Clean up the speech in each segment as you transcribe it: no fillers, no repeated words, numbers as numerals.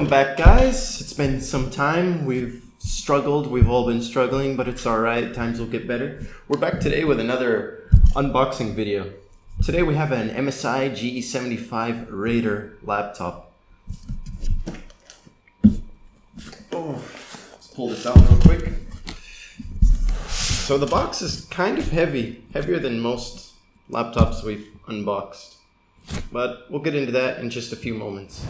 Welcome back, guys. It's been some time. We've struggled. We've all been struggling, but it's alright. Times will get better. We're back today with another unboxing video. Today we have an MSI GE75 Raider laptop. Let's pull this out real quick. So the box is kind of heavy, heavier than most laptops we've unboxed. But we'll get into that in just a few moments.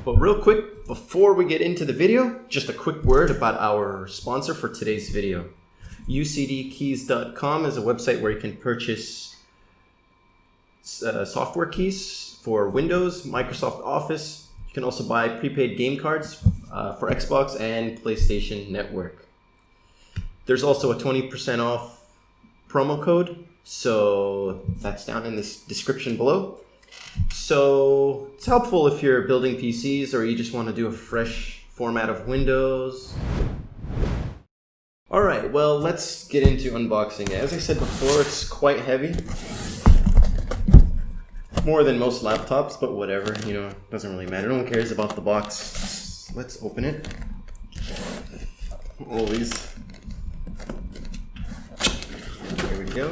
But real quick, before we get into the video, just a quick word about our sponsor for today's video. ucdkeys.com is a website where you can purchase software keys for Windows, Microsoft Office. You can also buy prepaid game cards for Xbox and PlayStation Network. There's also a 20% off promo code, so that's down in the description below. So it's helpful if you're building PCs or you just want to do a fresh format of Windows. Alright, well, let's get into unboxing it. As I said before, it's quite heavy. More than most laptops, but whatever, you know, it doesn't really matter. No one cares about the box. Let's open it. All these. There we go.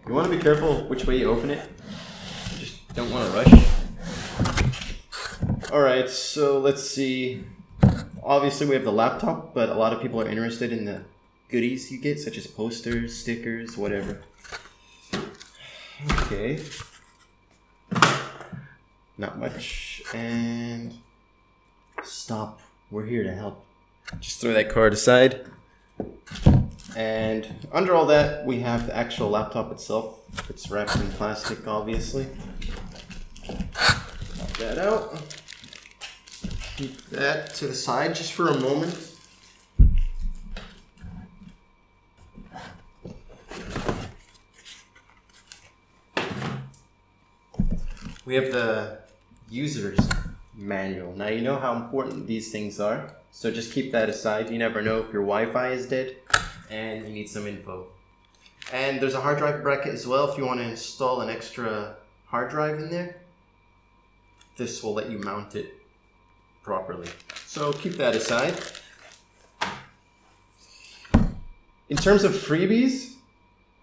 You want to be careful which way you open it. You just don't want to rush. Alright, so let's see. Obviously we have the laptop, but a lot of people are interested in the goodies you get, such as posters, stickers, whatever. Okay. Not much. And stop. We're here to help. Just throw that card aside. And under all that, we have the actual laptop itself. It's wrapped in plastic, obviously. Pop that out. Keep that to the side just for a moment. We have the user's manual. Now you know how important these things are, so just keep that aside. You never know if your Wi-Fi is dead and you need some info. And there's a hard drive bracket as well if you want to install an extra hard drive in there. This will let you mount it properly. So keep that aside. In terms of freebies,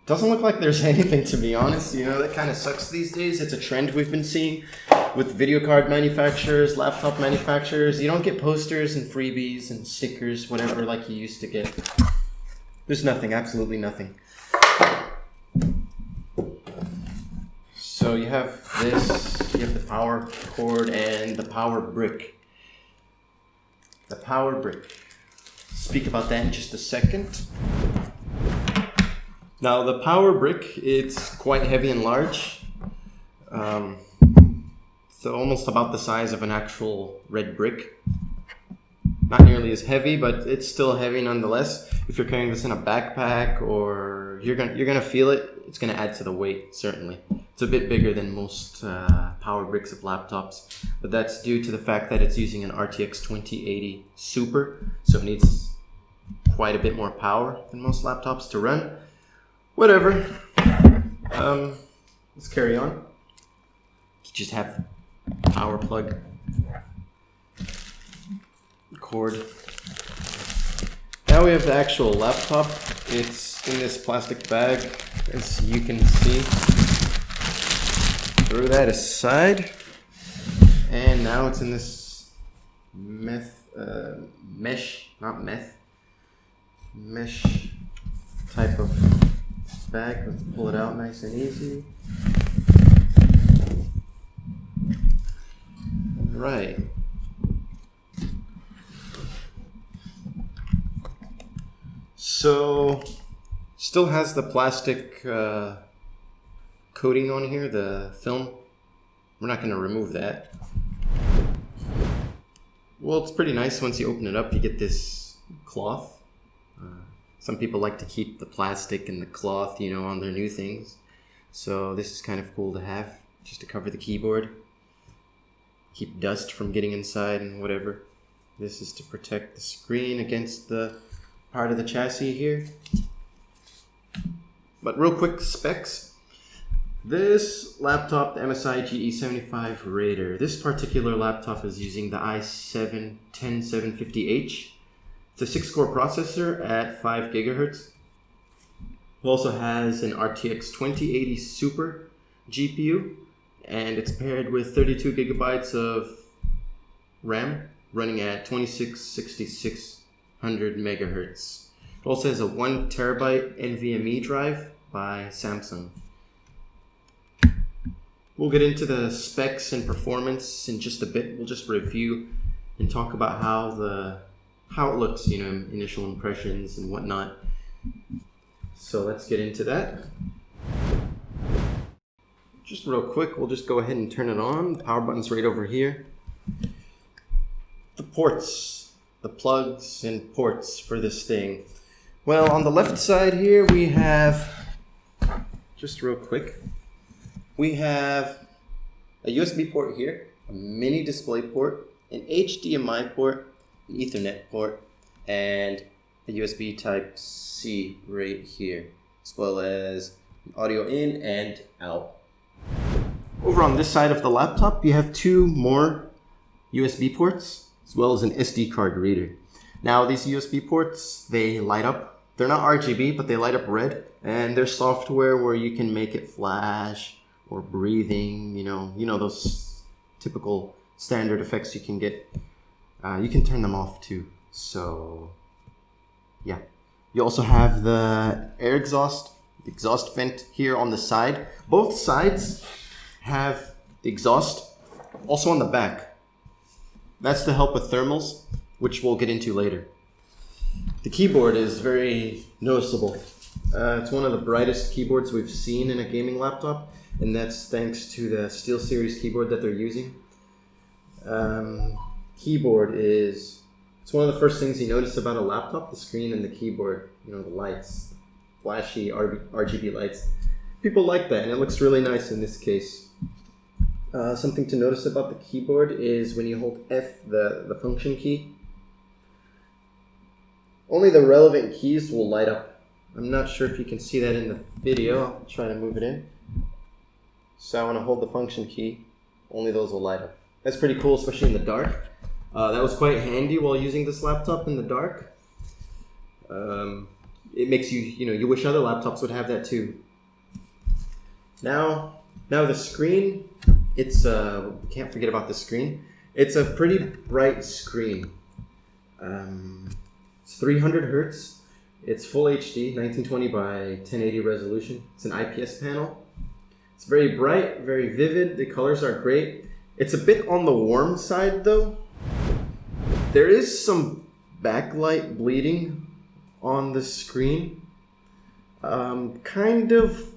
doesn't look like there's anything, to be honest. You know, that kind of sucks these days. It's a trend we've been seeing with video card manufacturers, laptop manufacturers. You don't get posters and freebies and stickers, whatever, like you used to get. There's nothing, absolutely nothing. So you have this, you have the power cord and the power brick. The power brick. Speak about that in just a second. Now the power brick, it's quite heavy and large. So almost about the size of an actual red brick. Not nearly as heavy, but it's still heavy nonetheless. If you're carrying this in a backpack or you're gonna feel it, it's gonna add to the weight, certainly. It's a bit bigger than most power bricks of laptops, but that's due to the fact that it's using an RTX 2080 Super, so it needs quite a bit more power than most laptops to run. Whatever. Let's carry on. You just have power plug, cord. Now we have the actual laptop. It's in this plastic bag, as you can see. Throw that aside. And now it's in this mesh type of bag. Let's pull it out nice and easy. Right. So, still has the plastic coating on here, the film. We're not going to remove that. Well, it's pretty nice. Once you open it up, you get this cloth. Some people like to keep the plastic and the cloth, you know, on their new things. So this is kind of cool to have, just to cover the keyboard. Keep dust from getting inside and whatever. This is to protect the screen against the part of the chassis here. But real quick, specs. This laptop, the MSI GE75 Raider, this particular laptop is using the i7-10750H. It's a 6-core processor at 5 gigahertz. It also has an RTX 2080 Super GPU, and it's paired with 32 gigabytes of RAM running at 266600 megahertz. It also has a 1 terabyte NVMe drive by Samsung. We'll get into the specs and performance in just a bit. We'll just review and talk about how it looks, initial impressions and whatnot. So let's get into that. Just real quick, we'll just go ahead and turn it on. The power button's right over here. The ports, the plugs and ports for this thing. Well, on the left side here we have, just real quick, we have a USB port here, a mini display port, an HDMI port, an Ethernet port, and a USB Type C right here, as well as audio in and out. Over on this side of the laptop, you have 2 more USB ports, as well as an SD card reader. Now these USB ports, they light up. They're not RGB, but they light up red, and there's software where you can make it flash or breathing, those typical standard effects you can get. You can turn them off too. So yeah. You also have the air exhaust vent here on the side. Both sides have the exhaust, also on the back. That's to help with thermals, which we'll get into later. The keyboard is very noticeable. It's one of the brightest keyboards we've seen in a gaming laptop, and that's thanks to the SteelSeries keyboard that they're using. Keyboard it's one of the first things you notice about a laptop, the screen and the keyboard, the lights, flashy RGB lights. People like that, and it looks really nice in this case. Something to notice about the keyboard is when you hold F, the function key, only the relevant keys will light up. I'm not sure if you can see that in the video. I'll try to move it in. So I want to hold the function key, only those will light up. That's pretty cool, especially in the dark. That was quite handy while using this laptop in the dark. It makes you wish other laptops would have that too. Now the screen, can't forget about the screen. It's a pretty bright screen. It's 300 hertz. It's full HD, 1920 by 1080 resolution. It's an IPS panel. It's very bright, very vivid. The colors are great. It's a bit on the warm side though. There is some backlight bleeding on the screen. Kind of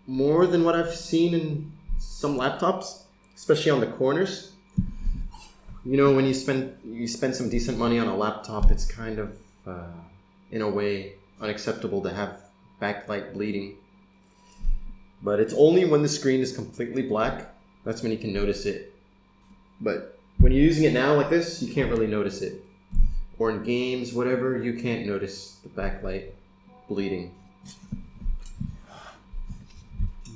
more than what I've seen in some laptops, especially on the corners. When you spend some decent money on a laptop, it's kind of, in a way, unacceptable to have backlight bleeding. But it's only when the screen is completely black, that's when you can notice it. But when you're using it now like this, you can't really notice it. Or in games, whatever, you can't notice the backlight bleeding.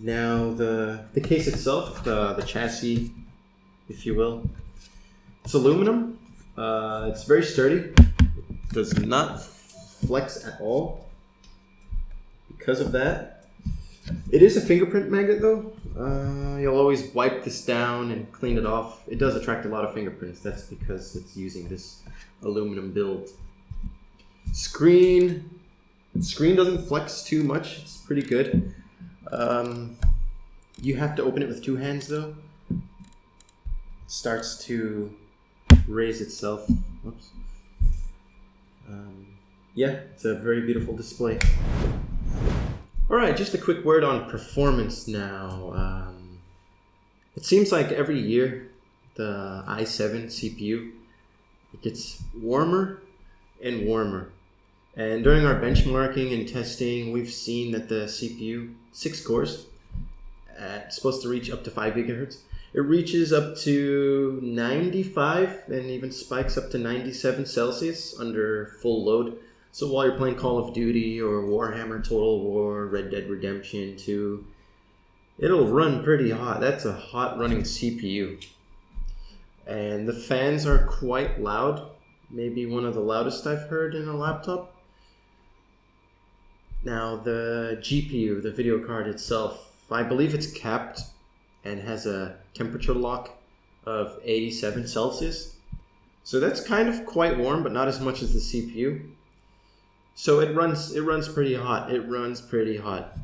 Now the case itself, the chassis, if you will, it's aluminum. It's very sturdy. It does not flex at all. Because of that, it is a fingerprint magnet though. You'll always wipe this down and clean it off. It does attract a lot of fingerprints. That's because it's using this aluminum build. Screen doesn't flex too much. It's pretty good. You have to open it with 2 hands though. It starts to raise itself. Whoops. Yeah, it's a very beautiful display. Alright, just a quick word on performance now. It seems like every year the i7 CPU, it gets warmer and warmer. And during our benchmarking and testing, we've seen that the CPU, 6 cores, it's supposed to reach up to 5 gigahertz. It reaches up to 95 and even spikes up to 97 Celsius under full load. So while you're playing Call of Duty or Warhammer Total War, Red Dead Redemption 2, it'll run pretty hot. That's a hot running CPU. And the fans are quite loud. Maybe one of the loudest I've heard in a laptop. Now the GPU, the video card itself, I believe it's capped and has a temperature lock of 87 Celsius. So that's kind of quite warm, but not as much as the CPU. So it runs pretty hot. It runs pretty hot.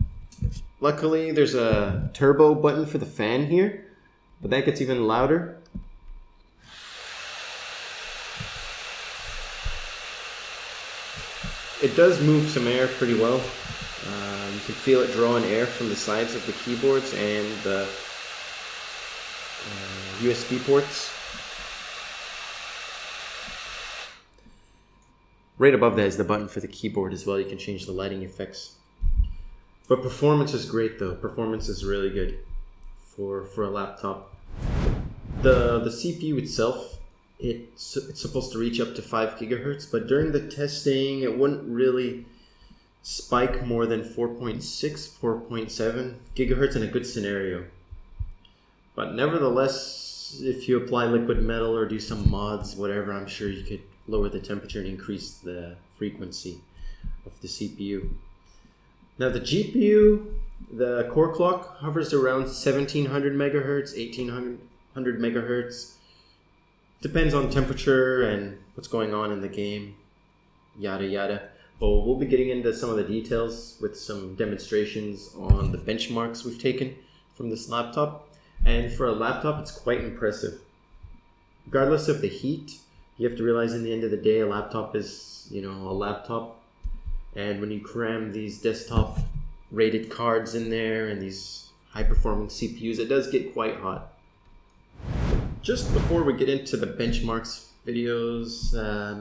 Luckily, there's a turbo button for the fan here, but that gets even louder. It does move some air pretty well. You can feel it drawing air from the sides of the keyboards and the USB ports. Right above that is the button for the keyboard as well. You can change the lighting effects. But performance is great though. Performance is really good for a laptop. The CPU itself, it's supposed to reach up to 5 gigahertz, but during the testing, it wouldn't really spike more than 4.6, 4.7 gigahertz in a good scenario. But nevertheless, if you apply liquid metal or do some mods, whatever, I'm sure you could lower the temperature and increase the frequency of the CPU. Now the GPU, the core clock hovers around 1700 megahertz, 1800 megahertz. Depends on temperature and what's going on in the game, yada yada. But we'll be getting into some of the details with some demonstrations on the benchmarks we've taken from this laptop. And for a laptop, it's quite impressive. Regardless of the heat, you have to realize in the end of the day, a laptop is, a laptop. And when you cram these desktop rated cards in there and these high performing CPUs, it does get quite hot. Just before we get into the benchmarks videos,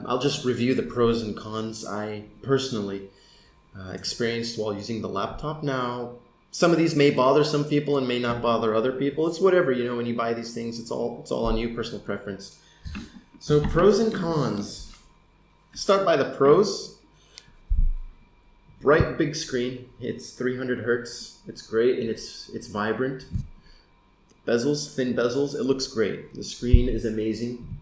I'll just review the pros and cons I personally experienced while using the laptop. Now, some of these may bother some people and may not bother other people. It's whatever, when you buy these things, it's all on you, personal preference. So pros and cons. Start by the pros. Bright big screen. It's 300 hertz. It's great and it's vibrant. Bezels, thin bezels, it looks great. The screen is amazing.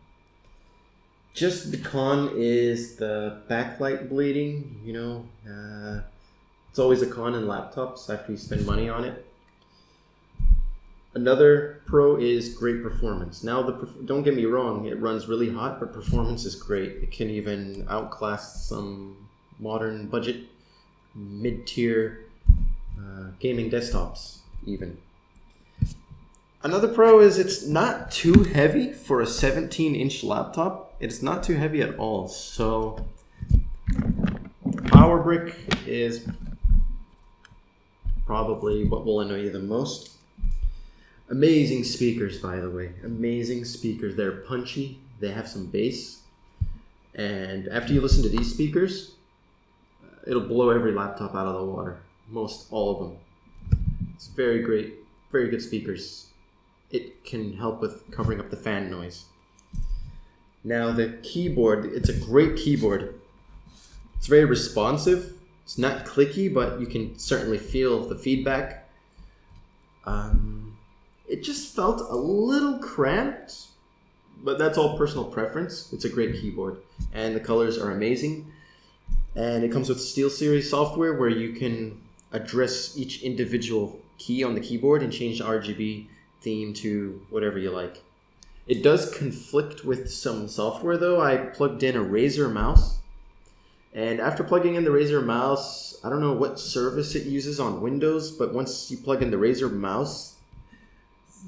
Just the con is the backlight bleeding, it's always a con in laptops after you spend money on it. Another pro is great performance. Now, don't get me wrong, it runs really hot, but performance is great. It can even outclass some modern budget, mid-tier gaming desktops even. Another pro is it's not too heavy for a 17-inch laptop. It's not too heavy at all. So power brick is probably what will annoy you the most. Amazing speakers, by the way. Amazing speakers. They're punchy. They have some bass. And after you listen to these speakers, it'll blow every laptop out of the water. Most all of them. It's very great. Very good speakers. It can help with covering up the fan noise. Now the keyboard, it's a great keyboard. It's very responsive. It's not clicky, but you can certainly feel the feedback. It just felt a little cramped, but that's all personal preference. It's a great keyboard, and the colors are amazing. And it comes with SteelSeries software where you can address each individual key on the keyboard and change the RGB theme to whatever you like. It does conflict with some software though. I plugged in a Razer mouse, and after plugging in the Razer mouse, I don't know what service it uses on Windows, but once you plug in the Razer mouse,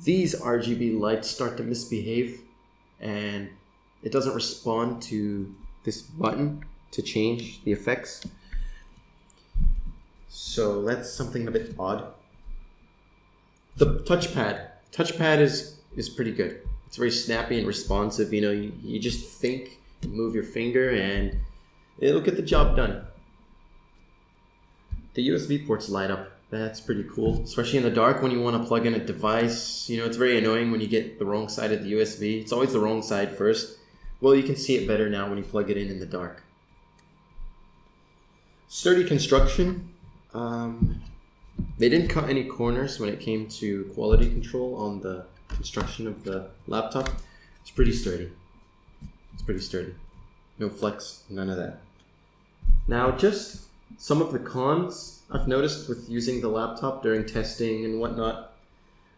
these RGB lights start to misbehave and it doesn't respond to this button to change the effects. So that's something a bit odd. The touchpad is pretty good. It's very snappy and responsive. You just think, move your finger, and it'll get the job done. The USB ports light up. That's pretty cool, especially in the dark when you want to plug in a device. It's very annoying when you get the wrong side of the USB. It's always the wrong side first. Well, you can see it better now when you plug it in the dark. Sturdy construction. They didn't cut any corners when it came to quality control on the construction of the laptop. It's pretty sturdy. It's pretty sturdy. No flex, none of that. Now, just some of the cons I've noticed with using the laptop during testing and whatnot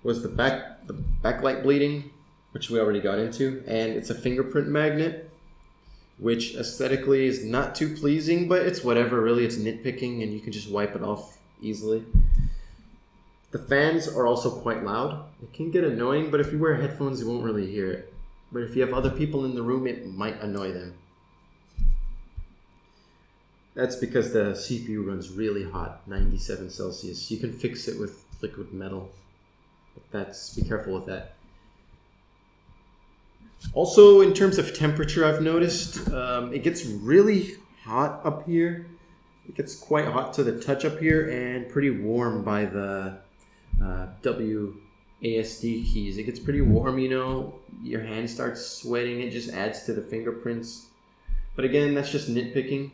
was the backlight bleeding, which we already got into, and it's a fingerprint magnet, which aesthetically is not too pleasing, but it's whatever, really. It's nitpicking and you can just wipe it off easily. The fans are also quite loud. It can get annoying, but if you wear headphones, you won't really hear it. But if you have other people in the room, it might annoy them. That's because the CPU runs really hot, 97 Celsius. You can fix it with liquid metal. But be careful with that. Also, in terms of temperature, I've noticed it gets really hot up here. It gets quite hot to the touch up here and pretty warm by the WASD keys. It gets pretty warm, you know. Your hand starts sweating. It just adds to the fingerprints. But again, that's just nitpicking.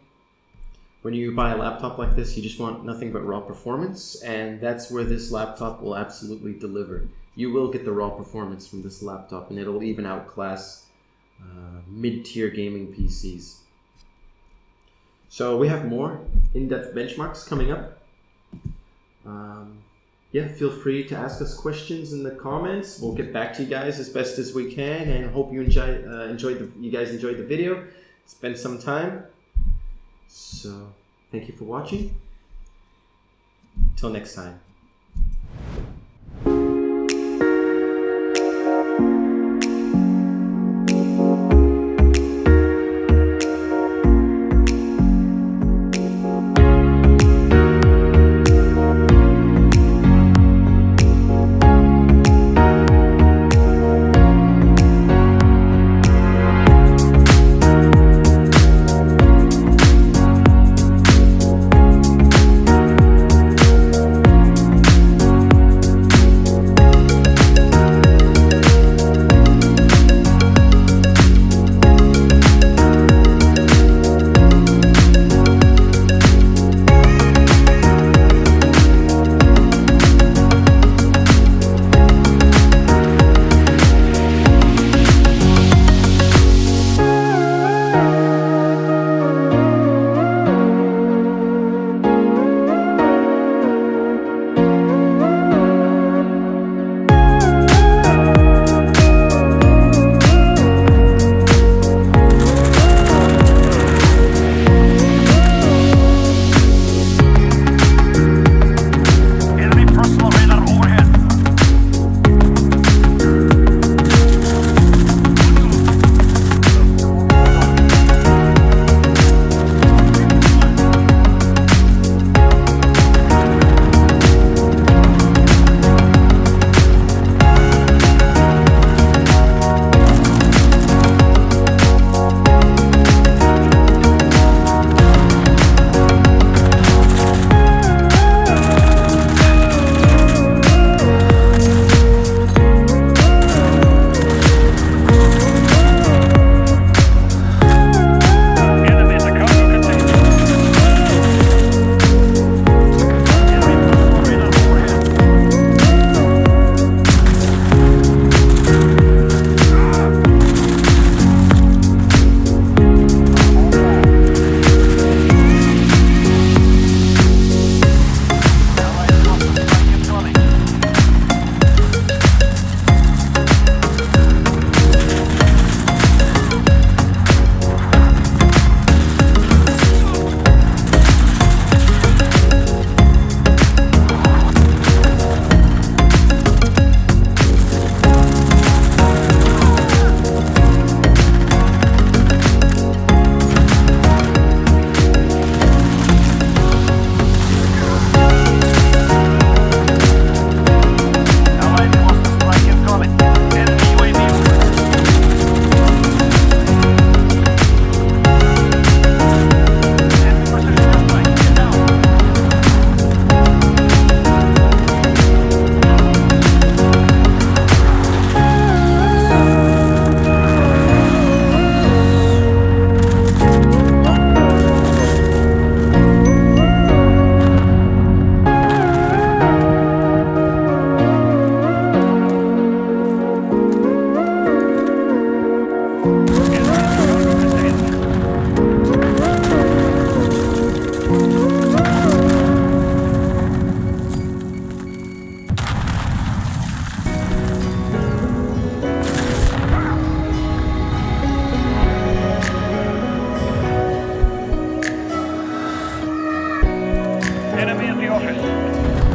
When you buy a laptop like this, you just want nothing but raw performance, and that's where this laptop will absolutely deliver. You will get the raw performance from this laptop, and it'll even outclass mid-tier gaming PCs. So we have more in-depth benchmarks coming up. Yeah, feel free to ask us questions in the comments. We'll get back to you guys as best as we can, and hope you you guys enjoyed the video. Spend some time. So, thank you for watching. Till next time. Enemy in the office.